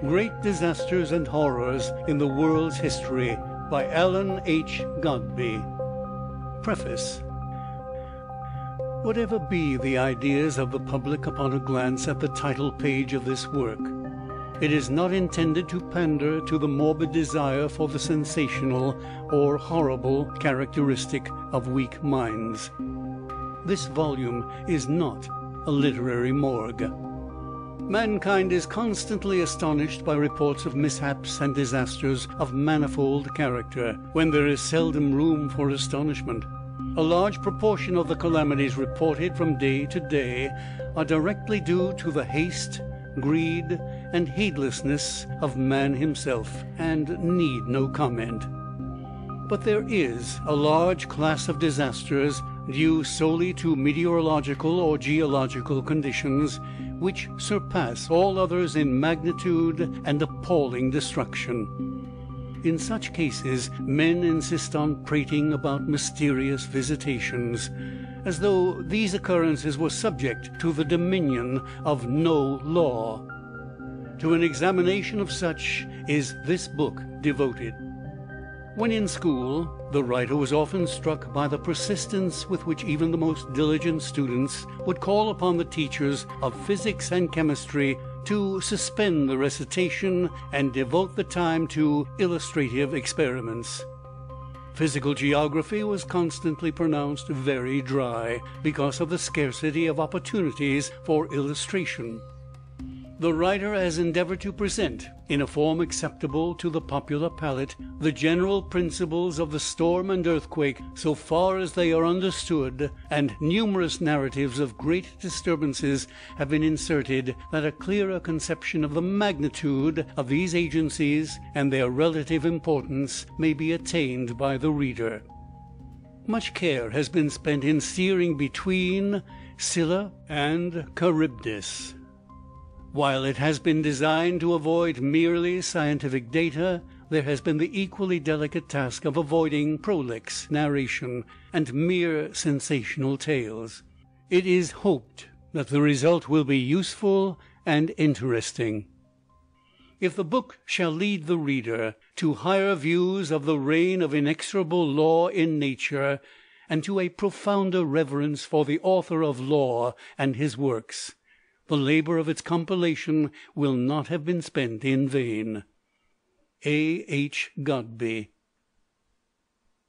Great Disasters and Horrors in the World's History by Alan H. Godbey. Preface. Whatever be the ideas of the public upon a glance at the title page of this work, it is not intended to pander to the morbid desire for the sensational or horrible characteristic of weak minds. This volume is not a literary morgue. Mankind is constantly astonished by reports of mishaps and disasters of manifold character, when there is seldom room for astonishment. A large proportion of the calamities reported from day to day are directly due to the haste, greed, and heedlessness of man himself, and need no comment. But there is a large class of disasters due solely to meteorological or geological conditions, which surpass all others in magnitude and appalling destruction. In such cases, men insist on prating about mysterious visitations, as though these occurrences were subject to the dominion of no law. To an examination of such is this book devoted. When in school, the writer was often struck by the persistence with which even the most diligent students would call upon the teachers of physics and chemistry to suspend the recitation and devote the time to illustrative experiments. Physical geography was constantly pronounced very dry because of the scarcity of opportunities for illustration. The writer has endeavored to present, in a form acceptable to the popular palate, the general principles of the storm and earthquake so far as they are understood, and numerous narratives of great disturbances have been inserted that a clearer conception of the magnitude of these agencies and their relative importance may be attained by the reader. Much care has been spent in steering between Scylla and Charybdis. While it has been designed to avoid merely scientific data, there has been the equally delicate task of avoiding prolix narration and mere sensational tales. It is hoped that the result will be useful and interesting. If the book shall lead the reader to higher views of the reign of inexorable law in nature, and to a profounder reverence for the author of law and his works, the labor of its compilation will not have been spent in vain. A. H. Godbey.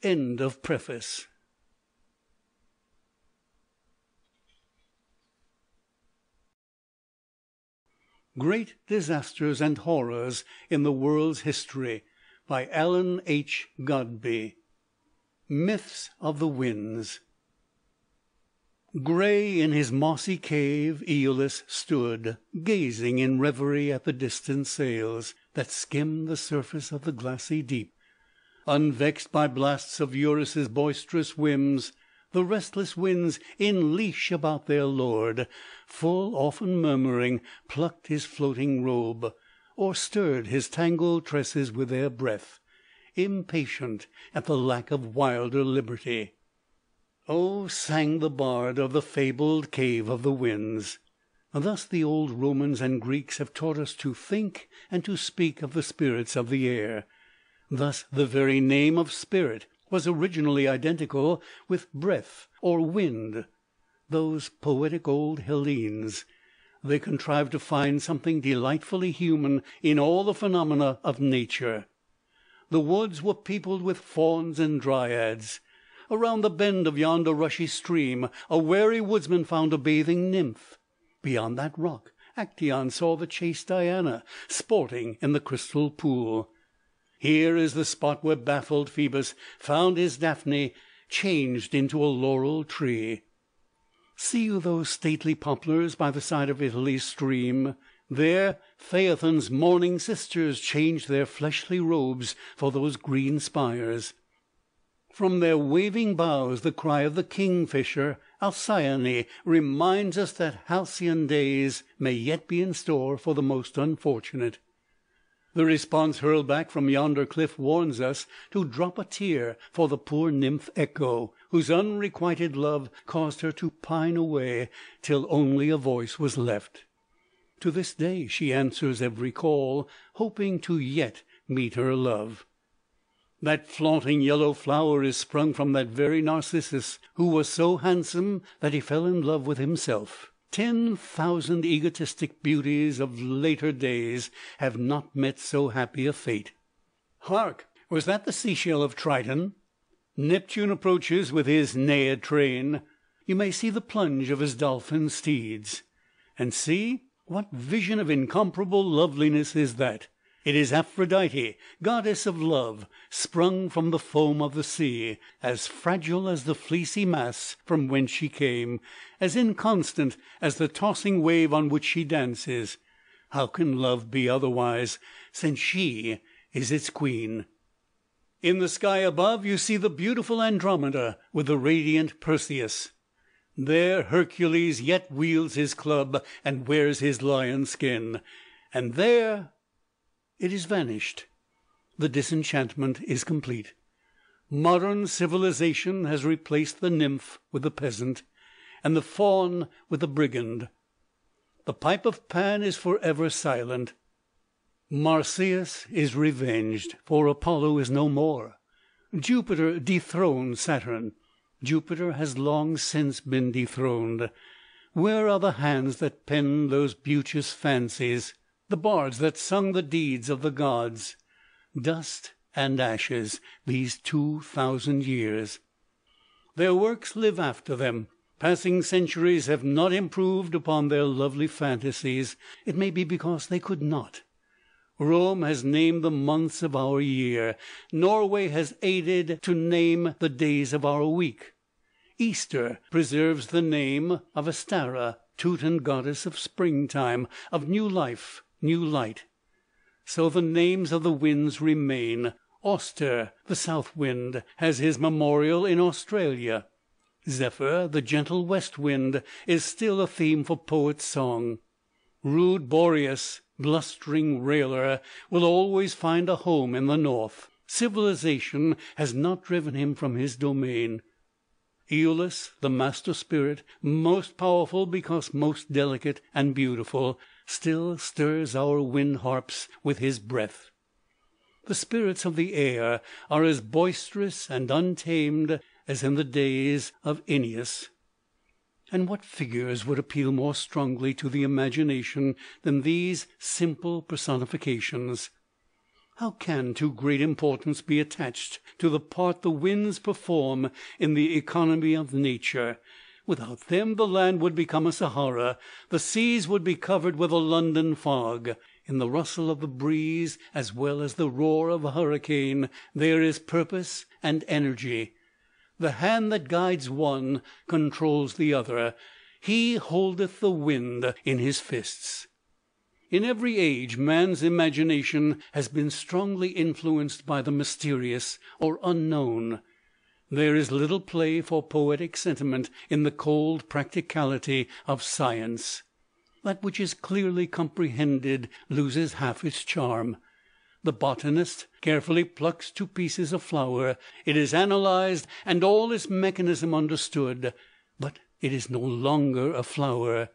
End of preface. Great Disasters and Horrors in the World's History by Alan H. Godbey. Myths of the Winds. Gray in his mossy cave Aeolus stood, gazing in reverie at the distant sails that skimmed the surface of the glassy deep. Unvexed by blasts of Eurus' boisterous whims, the restless winds in leash about their lord, full often murmuring, plucked his floating robe, or stirred his tangled tresses with their breath, impatient at the lack of wilder liberty. Oh, sang the bard of the fabled cave of the winds. Thus the old Romans and Greeks have taught us to think and to speak of the spirits of the air. Thus the very name of spirit was originally identical with breath or wind. Those poetic old Hellenes, they contrived to find something delightfully human in all the phenomena of nature. The woods were peopled with fauns and dryads. Around the bend of yonder rushy stream a wary woodsman found a bathing nymph. Beyond that rock Actaeon saw the chaste Diana sporting in the crystal pool. Here is the spot where baffled Phoebus found his Daphne changed into a laurel tree. See you those stately poplars by the side of Italy's stream? There Phaethon's mourning sisters changed their fleshly robes for those green spires. From their waving boughs the cry of the kingfisher, Alcyone, reminds us that halcyon days may yet be in store for the most unfortunate. The response hurled back from yonder cliff warns us to drop a tear for the poor nymph Echo, whose unrequited love caused her to pine away till only a voice was left. To this day she answers every call, hoping to yet meet her love. That flaunting yellow flower is sprung from that very Narcissus who was so handsome that he fell in love with himself. 10,000 egotistic beauties of later days have not met so happy a fate. Hark! Was that the seashell of Triton? Neptune approaches with his Naiad train. You may see the plunge of his dolphin steeds. And see, what vision of incomparable loveliness is that! It is Aphrodite, goddess of love, sprung from the foam of the sea, as fragile as the fleecy mass from whence she came, as inconstant as the tossing wave on which she dances. How can love be otherwise, since she is its queen? In the sky above you see the beautiful Andromeda with the radiant Perseus. There Hercules yet wields his club and wears his lion skin, and there it is vanished. The disenchantment is complete. Modern civilization has replaced the nymph with the peasant, and the faun with the brigand. The pipe of Pan is forever silent. Marsyas is revenged, for Apollo is no more. Jupiter dethroned Saturn. Jupiter has long since been dethroned. Where are the hands that penned those beauteous fancies, the bards that sung the deeds of the gods? Dust and ashes, these 2,000 years. Their works live after them. Passing centuries have not improved upon their lovely fantasies. It may be because they could not. Rome has named the months of our year. Norway has aided to name the days of our week. Easter preserves the name of Astara, Teuton goddess of springtime, of new life, new light. So the names of the winds remain. Auster, the south wind, has his memorial in Australia. Zephyr, the gentle west wind, is still a theme for poet's song. Rude Boreas, blustering railer, will always find a home in the north. Civilization has not driven him from his domain. Aeolus, the master spirit, most powerful because most delicate and beautiful, still stirs our wind harps with his breath. The spirits of the air are as boisterous and untamed as in the days of Aeneas. And what figures would appeal more strongly to the imagination than these simple personifications? How can too great importance be attached to the part the winds perform in the economy of nature? Without them the land would become a Sahara, the seas would be covered with a London fog. In the rustle of the breeze, as well as the roar of a hurricane, there is purpose and energy. The hand that guides one controls the other. He holdeth the wind in his fists. In every age man's imagination has been strongly influenced by the mysterious or unknown. There is little play for poetic sentiment in the cold practicality of science. That which is clearly comprehended loses half its charm. The botanist carefully plucks to pieces a flower. It is analyzed and all its mechanism understood, but it is no longer a flower.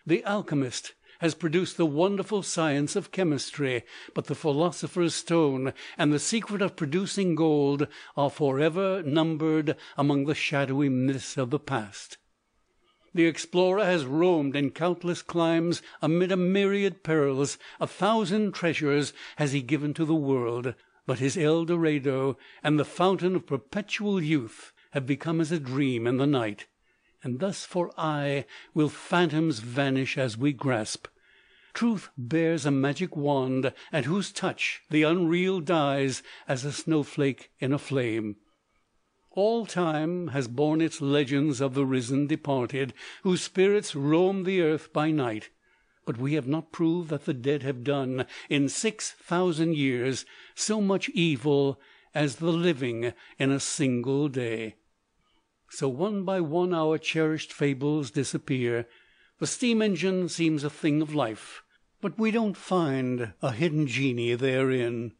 The alchemist has produced the wonderful science of chemistry, but the philosopher's stone and the secret of producing gold are forever numbered among the shadowy myths of the past. The explorer has roamed in countless climes amid a myriad perils. 1,000 treasures has he given to the world, but his El Dorado and the fountain of perpetual youth have become as a dream in the night. And thus for aye will phantoms vanish as we grasp. Truth bears a magic wand, at whose touch the unreal dies as a snowflake in a flame. All time has borne its legends of the risen departed, whose spirits roam the earth by night. but we have not proved that the dead have done in 6,000 years so much evil as the living in a single day. So one by one our cherished fables disappear. The steam engine seems a thing of life, but we don't find a hidden genie therein.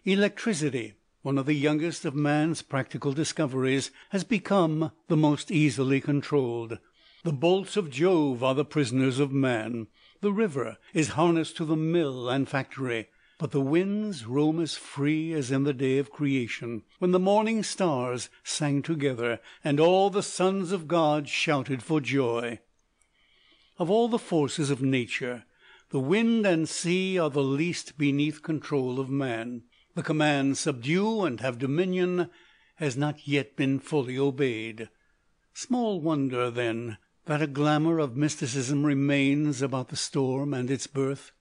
Electricity, one of the youngest of man's practical discoveries, has become the most easily controlled. The bolts of Jove are the prisoners of man. The river is harnessed to the mill and factory. But the winds roam as free as in the day of creation, when the morning stars sang together, and all the sons of God shouted for joy. Of all the forces of nature, the wind and sea are the least beneath control of man. The command, "Subdue and have dominion," has not yet been fully obeyed. Small wonder, then, that a glamour of mysticism remains about the storm and its birth.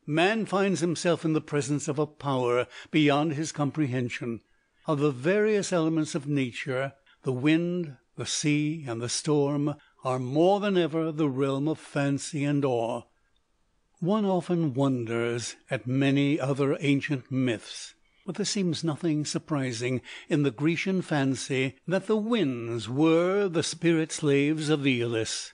Man finds himself in the presence of a power beyond his comprehension. Of the various elements of nature, the wind, the sea, and the storm are more than ever the realm of fancy and awe. One often wonders at many other ancient myths, but there seems nothing surprising in the Grecian fancy that the winds were the spirit slaves of Aeolus,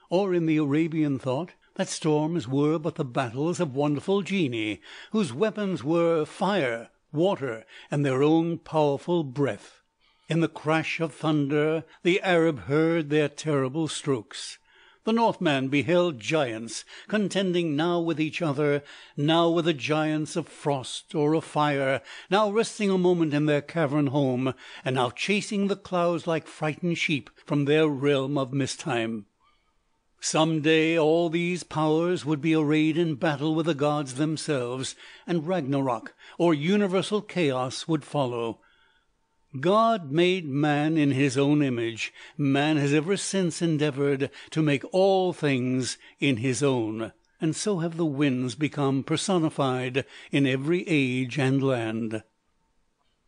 or in the Arabian thought that storms were but the battles of wonderful genii, whose weapons were fire, water, and their own powerful breath. In the crash of thunder the Arab heard their terrible strokes. The Northman beheld giants contending now with each other, now with the giants of frost or of fire, now resting a moment in their cavern home, and now chasing the clouds like frightened sheep from their realm of Mistheim. Some day all these powers would be arrayed in battle with the gods themselves, and Ragnarok, or universal chaos, would follow. God made man in his own image. Man has ever since endeavored to make all things in his own, and so have the winds become personified in every age and land.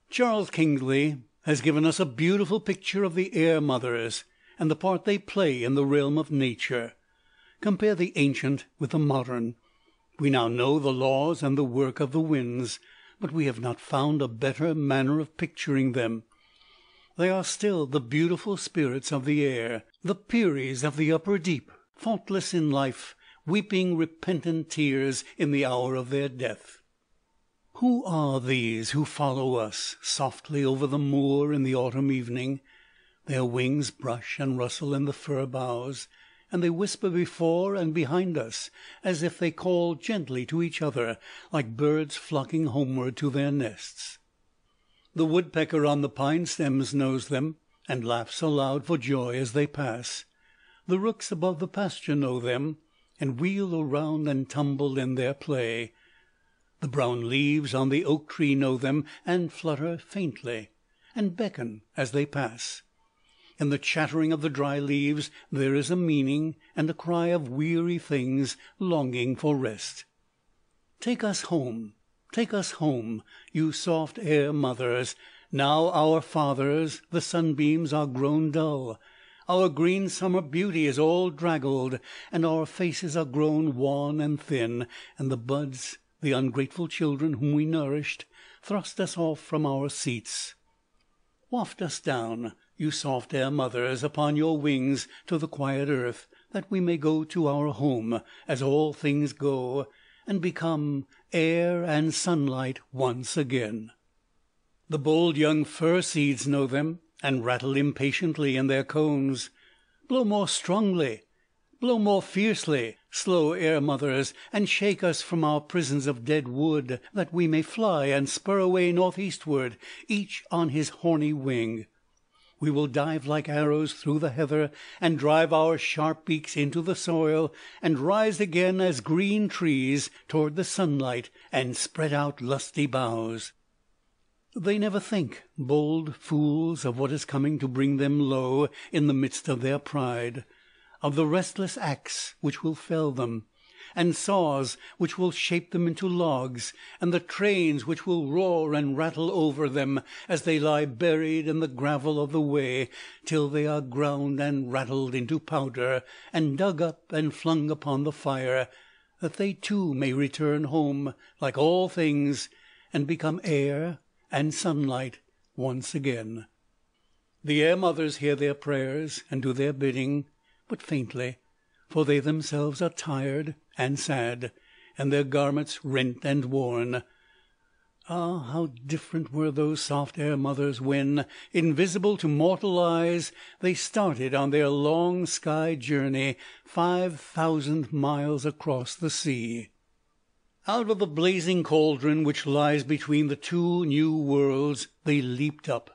Charles Kingsley has given us a beautiful picture of the air mothers, and the part they play in the realm of nature. Compare the ancient with the modern. We now know the laws and the work of the winds, but we have not found a better manner of picturing them. They are still the beautiful spirits of the air, the Peris of the upper deep, thoughtless in life, weeping repentant tears in the hour of their death. Who are these who follow us softly over the moor in the autumn evening? Their wings brush and rustle in the fir boughs, and they whisper before and behind us, as if they call gently to each other, like birds flocking homeward to their nests. The woodpecker on the pine stems knows them, and laughs aloud for joy as they pass. The rooks above the pasture know them, and wheel around and tumble in their play. The brown leaves on the oak tree know them, and flutter faintly, and beckon as they pass. In the chattering of the dry leaves there is a meaning, and a cry of weary things longing for rest. Take us home, you soft air mothers. Now our fathers, the sunbeams are grown dull. Our green summer beauty is all draggled, and our faces are grown wan and thin, and the buds, the ungrateful children whom we nourished, thrust us off from our seats. Waft us down, you soft air mothers, upon your wings to the quiet earth, that we may go to our home, as all things go, and become air and sunlight once again. The bold young fir seeds know them, and rattle impatiently in their cones. Blow more strongly, blow more fiercely, slow air mothers, and shake us from our prisons of dead wood, that we may fly and spur away northeastward, each on his horny wing. We will dive like arrows through the heather, and drive our sharp beaks into the soil, and rise again as green trees toward the sunlight, and spread out lusty boughs. They never think, bold fools, of what is coming to bring them low in the midst of their pride, of the restless axe which will fell them, and saws which will shape them into logs, and the trains which will roar and rattle over them as they lie buried in the gravel of the way, till they are ground and rattled into powder, and dug up and flung upon the fire, that they too may return home like all things, and become air and sunlight once again. The air mothers hear their prayers and do their bidding, but faintly, for they themselves are tired and sad, and their garments rent and worn. Ah, how different were those soft air mothers when, invisible to mortal eyes, they started on their long sky journey 5,000 miles across the sea. Out of the blazing cauldron which lies between the two new worlds they leaped up,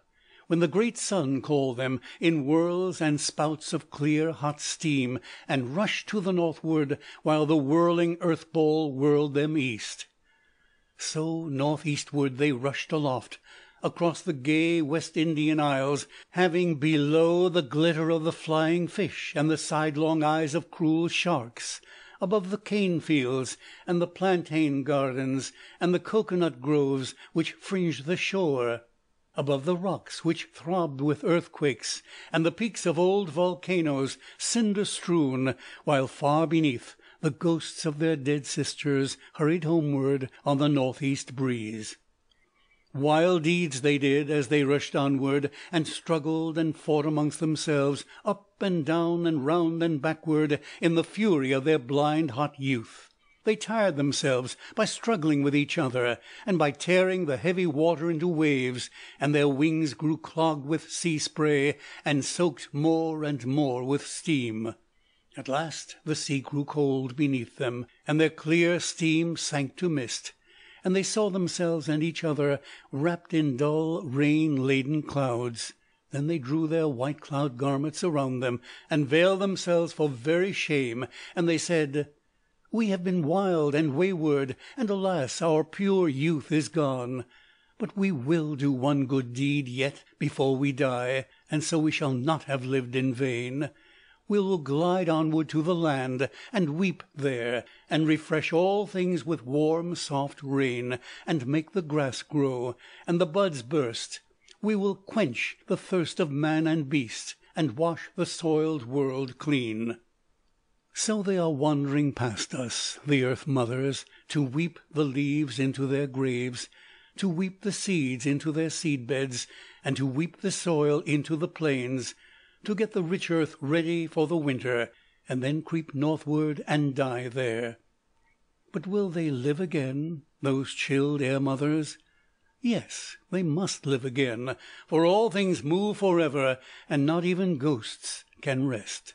when the great sun called them, in whirls and spouts of clear hot steam, and rushed to the northward, while the whirling earth ball whirled them east. So northeastward they rushed aloft, across the gay West Indian isles, having below the glitter of the flying fish and the sidelong eyes of cruel sharks, above the cane fields and the plantain gardens and the cocoanut groves which fringed the shore, above the rocks which throbbed with earthquakes, and the peaks of old volcanoes, cinder-strewn, while far beneath the ghosts of their dead sisters hurried homeward on the northeast breeze. Wild deeds they did as they rushed onward, and struggled and fought amongst themselves, up and down and round and backward, in the fury of their blind hot youth. They tired themselves by struggling with each other, and by tearing the heavy water into waves, and their wings grew clogged with sea spray, and soaked more and more with steam. At last the sea grew cold beneath them, and their clear steam sank to mist, and they saw themselves and each other wrapped in dull rain-laden clouds. Then they drew their white cloud garments around them, and veiled themselves for very shame, and they said, "We have been wild and wayward, and alas, our pure youth is gone. But we will do one good deed yet before we die, and so we shall not have lived in vain. We will glide onward to the land, and weep there, and refresh all things with warm, soft rain, and make the grass grow, and the buds burst. We will quench the thirst of man and beast, and wash the soiled world clean." So they are wandering past us, the earth mothers, to weep the leaves into their graves, to weep the seeds into their seed beds, and to weep the soil into the plains, to get the rich earth ready for the winter, and then creep northward and die there. But will they live again, those chilled air mothers? Yes, they must live again, for all things move forever, and not even ghosts can rest.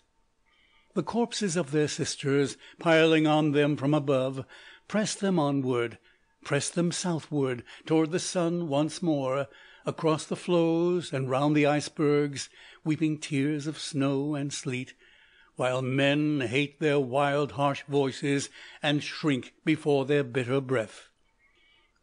The corpses of their sisters, piling on them from above, press them onward, press them southward, toward the sun once more, across the floes and round the icebergs, weeping tears of snow and sleet, while men hate their wild, harsh voices, and shrink before their bitter breath.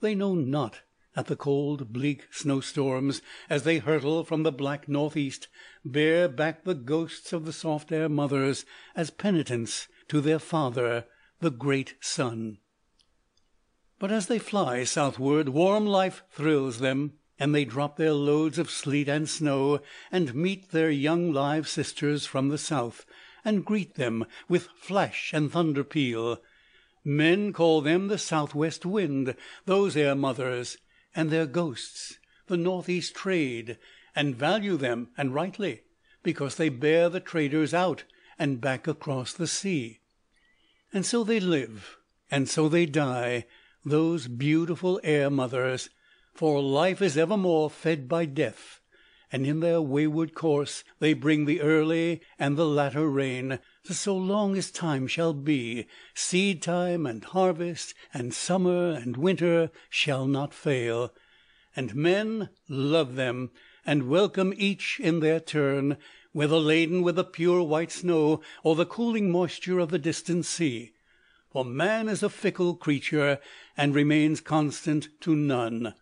They know not that the cold, bleak snowstorms, as they hurtle from the black northeast, bear back the ghosts of the soft air mothers as penitence to their father, the great sun. But as they fly southward, warm life thrills them, and they drop their loads of sleet and snow, and meet their young live sisters from the south, and greet them with flash and thunder peal. Men call them the southwest wind, those air mothers, and their ghosts, the northeast trade, and value them, and rightly, because they bear the traders out and back across the sea. And so they live, and so they die, those beautiful air mothers, for life is evermore fed by death, and in their wayward course they bring the early and the latter rain, so long as time shall be, seed time and harvest, and summer and winter shall not fail. And men love them, and welcome each in their turn, whether laden with the pure white snow or the cooling moisture of the distant sea. For man is a fickle creature, and remains constant to none.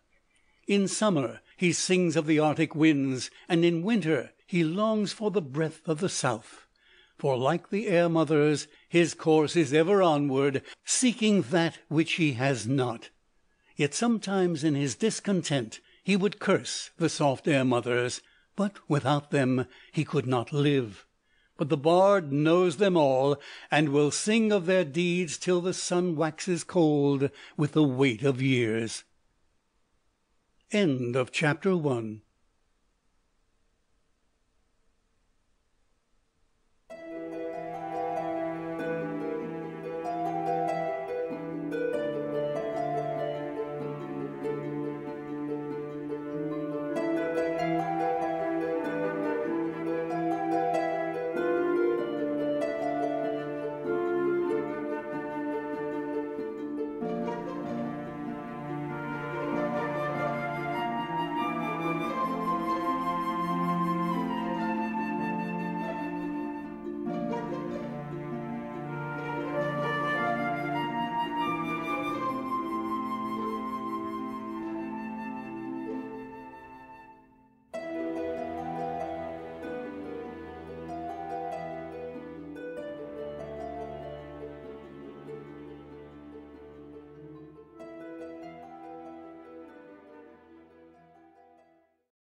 In summer he sings of the Arctic winds, and in winter he longs for the breath of the south. For, like the air mothers, his course is ever onward, seeking that which he has not. Yet sometimes in his discontent he would curse the soft air mothers, but without them he could not live. But the bard knows them all, and will sing of their deeds till the sun waxes cold with the weight of years. End of Chapter 1.